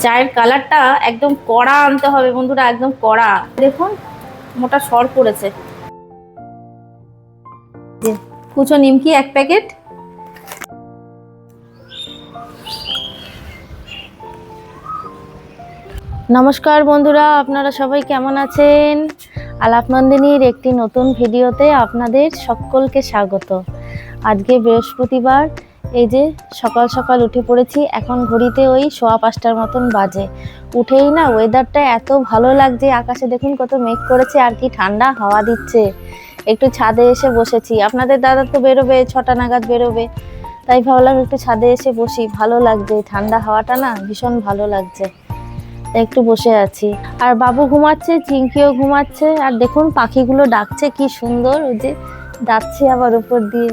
চায়ের কালারটা একদম কড়া আনতে হবে বন্ধুরা, একদম কড়া। দেখুন মোটা সর পড়েছে। কুচো নিমকি 1 প্যাকেট। নমস্কার বন্ধুরা, আপনারা সবাই কেমন আছেন? আলাপ নন্দিনীর একটি নতুন ভিডিওতে আপনাদের সকলকে স্বাগত। আজকে বৃহস্পতিবার, এই যে সকাল সকাল উঠে পড়েছি। এখন ঘড়িতে ওই 5:15 মতন বাজে। উঠেই না ওয়েদারটা এত ভালো লাগছে, আকাশে দেখুন কত মেঘ করেছে আর কি ঠান্ডা হাওয়া দিচ্ছে। একটু ছাদে এসে বসেছি। আপনাদের দাদা তো বেরোবে 6টা নাগাদ বেরোবে, তাই ভাবলাম একটু ছাদে এসে বসি। ভালো লাগছে, ঠান্ডা হাওয়াটা না ভীষণ ভালো লাগছে, একটু বসে আছি। আর বাবু ঘুমাচ্ছে, চিঙ্কিও ঘুমাচ্ছে। আর দেখুন পাখিগুলো ডাকছে কি সুন্দর, ওই যে ডাকছে আবার উপর দিয়ে।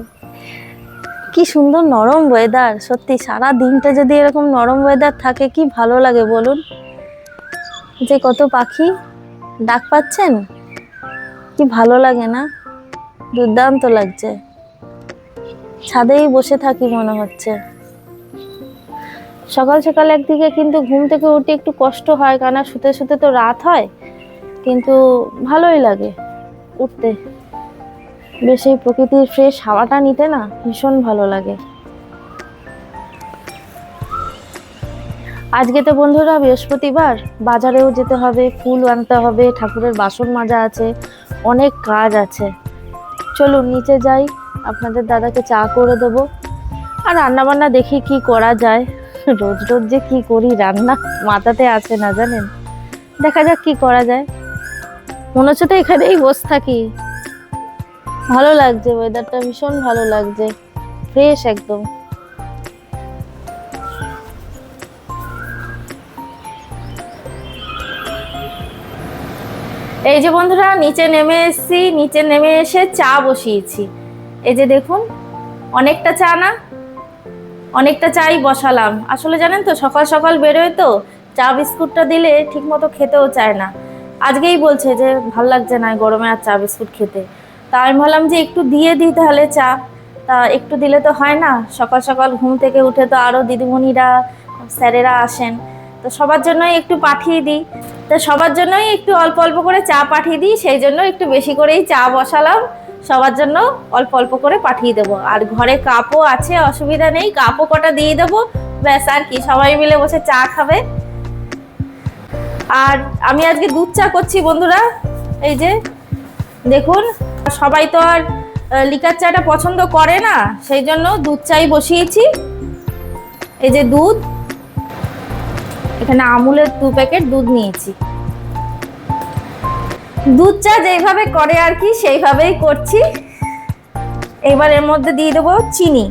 কি সুন্দর নরম ওয়েদার, সত্যি সারা দিনটা যদি এরকম নরম ওয়েদার থাকে কি ভালো লাগে বলুন। যে কত পাখি ডাক পাচ্ছেন, কি ভালো লাগে না? দুর্দান্ত লাগছে। ছাদেই বসে থাকি মনে হচ্ছে। সকাল সকাল একদিকে কিন্তু ঘুম থেকে উঠে একটু কষ্ট হয়, কারণ শুতে শুতে তো রাত হয়, কিন্তু ভালোই লাগে উঠতে। বেশ এই প্রকৃতির ফ্রেশ হাওয়াটা নিতে না ভীষণ ভালো লাগে। আজকে তো বন্ধুরা বৃহস্পতিবার, বাজারেও যেতে হবে, ফুল আনতে হবে, ঠাকুরের বাসন মাজা আছে, অনেক কাজ আছে। চলুন নিচে যাই, আপনাদের দাদাকে চা করে দেবো। আর রান্নাবান্না দেখি কি করা যায়। রোজ রোজ যে কি করি রান্না মাথাতে আসে না জানেন। দেখা যাক কি করা যায়। মনে হচ্ছে তো এখানেই বসে থাকি। ভালো লাগছে, ওয়েদারটা ভীষণ ভালো লাগছে, ফ্রেশ একদম। এই যে বন্ধুরা নিচে নেমে এসেছি, নিচে নেমে এসে চা বসিয়েছি। এই যে দেখুন অনেকটা চা না, অনেকটা চাই বসালাম। আসলে জানেন তো সকাল সকাল বেরোয় তো, চা বিস্কুটটা দিলে ঠিক মতো খেতেও চায় না। আজকেই বলছে যে ভাল লাগছে না গরমে আর চা বিস্কুট খেতে। তা আমি ভাবলাম যে একটু দিয়ে দিই তাহলে চা। তা একটু দিলে তো হয় না, সকাল সকাল ঘুম থেকে উঠে তো আরও দিদিমণিরা স্যারেরা আসেন, তো সবার জন্যই একটু পাঠিয়ে দিই। তো সবার জন্যই একটু অল্প অল্প করে চা পাঠিয়ে দিই, সেই জন্য একটু বেশি করেই চা বসালাম। সবার জন্য অল্প অল্প করে পাঠিয়ে দেবো। আর ঘরে কাপও আছে, অসুবিধা নেই, কাপও কটা দিয়ে দেবো, ব্যাস। আর কি, সবাই মিলে বসে চা খাবে। আর আমি আজকে দুধ চা করছি বন্ধুরা। এই যে দেখুন, সবাই তো আর লিকার চাটা পছন্দ করে না, সেই জন্য দুধ চাই বসিয়েছি। এই যে দুধ, এখানে আমুলের 2 প্যাকেট দুধ নিয়েছি। দুধ চা যেইভাবে করে আর কি সেইভাবেই করছি। এবার এর মধ্যে দিয়ে দেবো চিনি,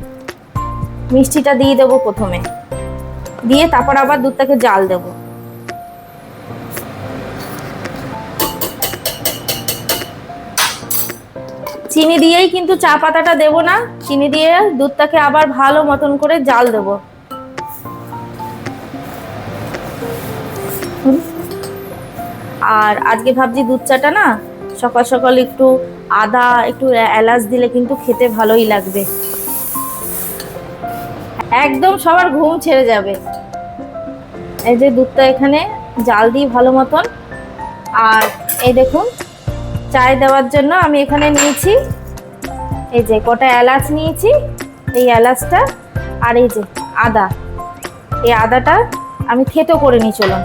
মিষ্টিটা দিয়ে দেবো প্রথমে, দিয়ে তারপর আবার দুধটাকে জাল দেবো। চিনি দিয়েই কিন্তু চা পাতাটা দেবো না, চিনি দিয়ে দুধটাকে আবার ভালো মতন করে জাল দেবো। আর আজকে ভাবছি দুধ চাটা না সকাল সকাল একটু আদা, একটু এলাচ দিলে কিন্তু খেতে ভালোই লাগবে, একদম সবার ঘুম ছেড়ে যাবে। এই যে দুধটা এখানে জাল দিই ভালো মতন। আর এই দেখুন চায় দেওয়ার জন্য আমি এখানে নিয়েছি এই যে কটা এলাচ নিয়েছি, এই এলাচটা। আর এই যে আদা, এই আদাটা আমি থেতো করে নিই। চলুন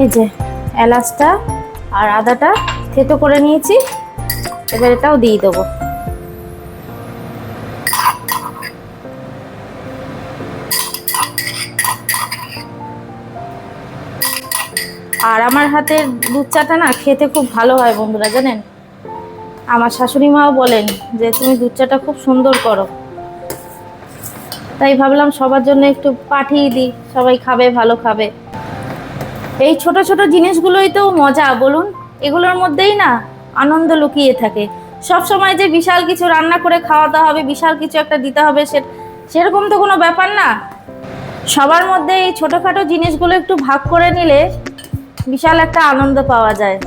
এই যে এলাচটা আর আদাটা থেতো করে নিয়েছি, এবার এটাও দিয়ে দেবো। আর আমার হাতের দুধ চাটা না খেতে খুব ভালো হয় বন্ধুরা জানেন। আমার শাশুড়ি মাও বলেন যে তুমি দুধ চাটা খুব সুন্দর করো। তাই ভাবলাম সবার জন্য একটু পাঠিয়ে দিই, সবাই খাবে, ভালো খাবে। এই ছোট ছোট জিনিসগুলোই তো মজা বলুন, এগুলোর মধ্যেই না আনন্দ লুকিয়ে থাকে। সব সময় যে বিশাল কিছু রান্না করে খাওয়াতে হবে, বিশাল কিছু একটা দিতে হবে, সেরকম তো কোনো ব্যাপার না। সবার মধ্যে এই ছোটোখাটো জিনিসগুলো একটু ভাগ করে নিলে বিশাল একটা আনন্দ পাওয়া যায়,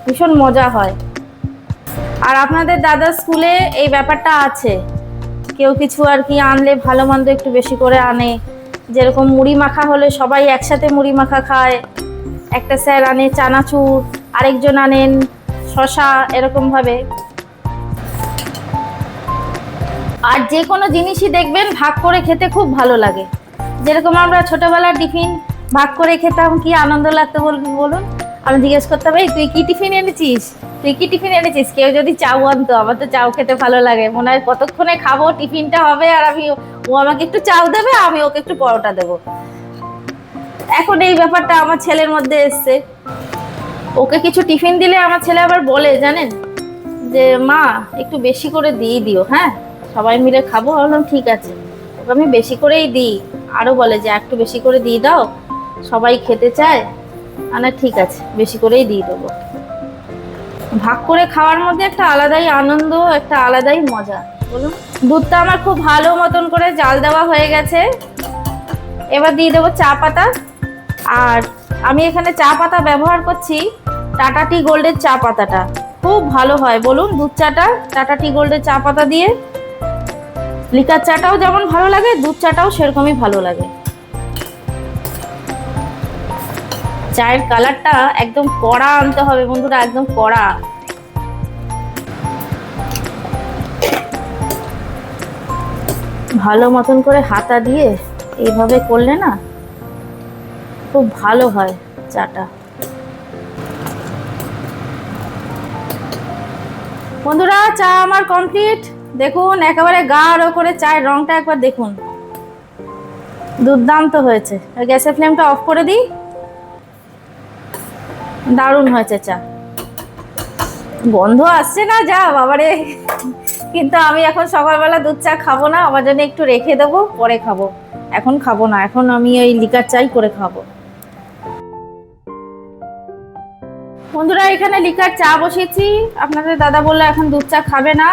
ভীষণ মজা হয়। আর আপনাদের দাদার স্কুলে এই ব্যাপারটা আছে, কেউ কিছু আর কি আনলে ভালো মন্দ একটু বেশি করে আনে। যেরকম মুড়ি মাখা হলে সবাই একসাথে মুড়ি মাখা খায়, একটা স্যার আনে চানাচুর, আরেকজন আনেন শশা, এরকমভাবে। আর যে কোনো জিনিসই দেখবেন ভাগ করে খেতে খুব ভালো লাগে। যেরকম আমরা ছোটোবেলার টিফিন ভাগ করে খেতাম, কি আনন্দ লাগতো বলুন। আমি জিজ্ঞেস করতাম, এই তুই কি টিফিন এনেছিস, তুই কি টিফিন এনেছিস। কেউ যদি চাউ আনতো, আমার তো চাউ খেতে ভালো লাগে, মনে হয় কতক্ষণে খাবো, টিফিনটা হবে আর ও আমাকে একটু চাউ দেবে, আমি ওকে একটু পরোটা দেবো। এখন এই ব্যাপারটা আমার ছেলের মধ্যে এসছে। ওকে কিছু টিফিন দিলে আমার ছেলে আবার বলে, জানেন, যে মা একটু বেশি করে দিয়ে দিও, হ্যাঁ সবাই মিলে খাবো। বললাম ঠিক আছে, ওকে আমি বেশি করেই দিই। আরও বলে যে একটু বেশি করে দিয়ে দাও, সবাই খেতে চায়। না ঠিক আছে, বেশি করেই দিয়ে দেবো। ভাগ করে খাওয়ার মধ্যে একটা আলাদাই আনন্দ, একটা আলাদাই মজা, বলুন। দুধটা আমার খুব ভালো মতন করে জাল দেওয়া হয়ে গেছে। এবার দিয়ে দেবো চা পাতা। আর আমি এখানে চা পাতা ব্যবহার করছি টাটা টি গোল্ডের চা পাতাটা, খুব ভালো হয় বলুন দুধ চাটা টাটা টি গোল্ডের চা পাতা দিয়ে। লিকার চাটাও যেমন ভালো লাগে, দুধ চাটাও সেরকমই ভালো লাগে। চায়ের কালারটা একদম কড়া আনতে হবে বন্ধুরা, একদম কড়া। ভালো মতন করে হাতা দিয়ে এইভাবে করলে না খুব ভালো হয় চাটা। বন্ধুরা চা আমার কমপ্লিট। দেখুন একেবারে গাঢ় করে চায়ের রংটা একবার দেখুন, দুর্দান্ত হয়েছে। গ্যাসের ফ্লেমটা অফ করে দিই। দারুণ হয়েছে চা, গন্ধ আসছে না যা বাবারে। কিন্তু আমি এখন সকালবেলা দুধ চা খাবো না, আমার জন্য একটু রেখে দেবো, পরে খাবো। এখন খাবো না, এখন আমি ওই লিকার চাই করে খাবো। বন্ধুরা এখানে লিকার চা বসিয়েছি, আপনাদের দাদা বললো এখন দুধ চা খাবে না।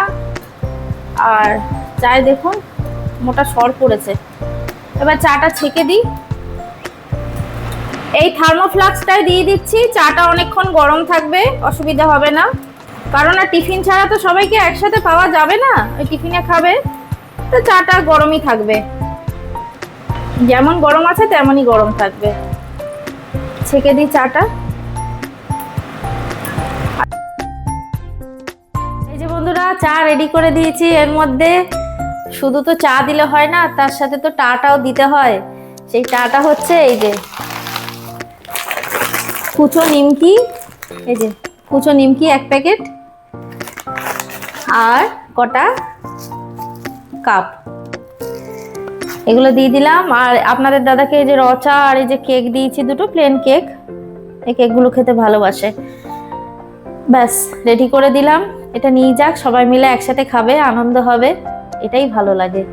আর চায় দেখুন মোটা সর পড়েছে। এবার চাটা ছেঁকে দিই। এই থার্মোফ্লাস্কটাই দিয়ে দিচ্ছি, চাটা অনেকক্ষণ গরম থাকবে, অসুবিধা হবে না। কারণ আর টিফিন ছাড়া তো সবাইকে একসাথে পাওয়া যাবে না, ওই টিফিনে খাবে, তো চাটা গরমই থাকবে, যেমন গরম আছে তেমনই গরম থাকবে। ছেঁকে দিই চাটা। এই যে বন্ধুরা চা রেডি করে দিয়েছি। এর মধ্যে শুধু তো চা দিলে হয় না, তার সাথে তো টাটাও দিতে হয়। সেই টাটা হচ্ছে এই যে কুচো নিমকি, এই যে কুচো নিমকি 1 প্যাকেট, আর কটা কাপ, এগুলো দিয়ে দিলাম। আর আপনাদের দাদাকে এই যে রচা আর এই যে কেক দিয়েছি, দুটো প্লেন কেক, এই কেকগুলো খেতে ভালোবাসে। ব্যাস রেডি করে দিলাম, এটা নিয়ে যাক, সবাই মিলে একসাথে খাবে, আনন্দ হবে, এটাই ভালো লাগে।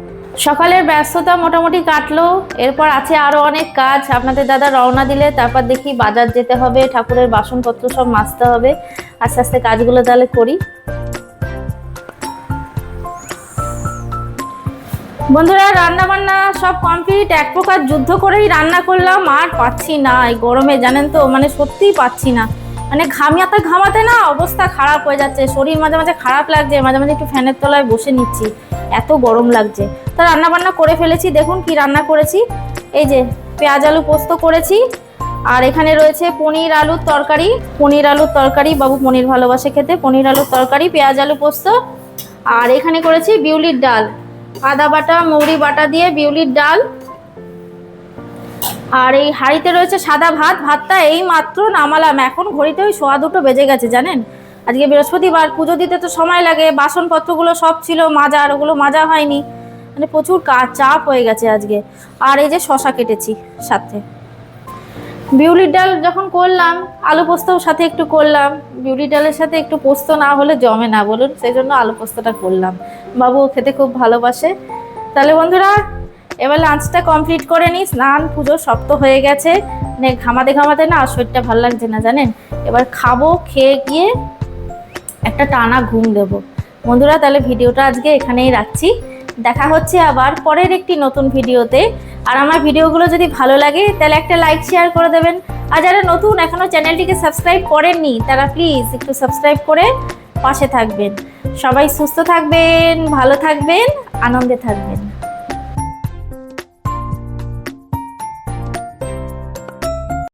সকালের ব্যস্ততা মোটামুটি কাটলো, এরপর আছে আরো অনেক কাজ। আপনাদের দাদা রওনা দিলে তারপর দেখি বাজার যেতে হবে, ঠাকুরের বাসনপত্র সব মাজতে হবে। আস্তে আস্তে কাজগুলো তাহলে করি। বন্ধুরা রান্না বান্না সব কমপ্লিট, এক প্রকার যুদ্ধ করেই রান্না করলাম। আর পাচ্ছি না এই গরমে, জানেন তো, মানে সত্যিই পাচ্ছি না, মানে ঘামাতে না অবস্থা খারাপ হয়ে যাচ্ছে, শরীর মাঝে মাঝে খারাপ লাগছে, মাঝে মাঝে একটু ফ্যানের তলায় বসে নিচ্ছি, এত গরম লাগছে। তা রান্না বান্না করে ফেলেছি, দেখুন কি রান্না করেছি। এই যে পেঁয়াজ আলু পোস্ত করেছি, আর এখানে রয়েছে পনির আলুর তরকারি। পনির আলুর তরকারি, বাবু পনির ভালোবাসে খেতে, পনির আলুর তরকারি, পেঁয়াজ আলু পোস্ত। আর এখানে করেছি বিউলির ডাল, আদা বাটা মৌরি বাটা দিয়ে বিউলির ডাল। আর এই হাঁড়িতে রয়েছে সাদা ভাত। ভাতটা এই মাত্র নামালাম, এখন ঘড়িতে ওই 1:15 বেজে গেছে, জানেন। আজকে বৃহস্পতিবার, পুজো দিতে তো সময় লাগে, বাসনপত্রগুলো সব ছিল মাজার, ওগুলো মাজা হয়নি, মানে প্রচুর কাজ, চাপ হয়ে গেছে আজকে। আর এই যে শশা কেটেছি সাথে। বিউলির ডাল যখন করলাম, আলু পোস্তও সাথে একটু করলাম। বিউলির ডালের সাথে একটু পোস্ত না হলে জমে না বলুন, সেই জন্য আলু পোস্তটা করলাম। বাবু খেতে খুব ভালোবাসে। তাহলে বন্ধুরা এবার লাঞ্চটা কমপ্লিট করে নিই, স্নান পুজো সব তো হয়ে গেছে, মানে ঘামাতে ঘামাতে না আর শরীরটা ভালো লাগছে না, জানেন। এবার খাবো, খেয়ে গিয়ে একটা টানা ঘুম দেবো। বন্ধুরা তাহলে ভিডিওটা আজকে এখানেই রাখছি, দেখা হচ্ছে আবার পরের একটি নতুন ভিডিওতে। আর আমার ভিডিওগুলো যদি ভালো লাগে তাহলে একটা লাইক শেয়ার করে দেবেন। আর যারা নতুন এখনো চ্যানেলটিকে সাবস্ক্রাইব করেননি তারা প্লিজ একটু সাবস্ক্রাইব করে পাশে থাকবেন। সবাই সুস্থ থাকবেন, ভালো থাকবেন, আনন্দে থাকবেন।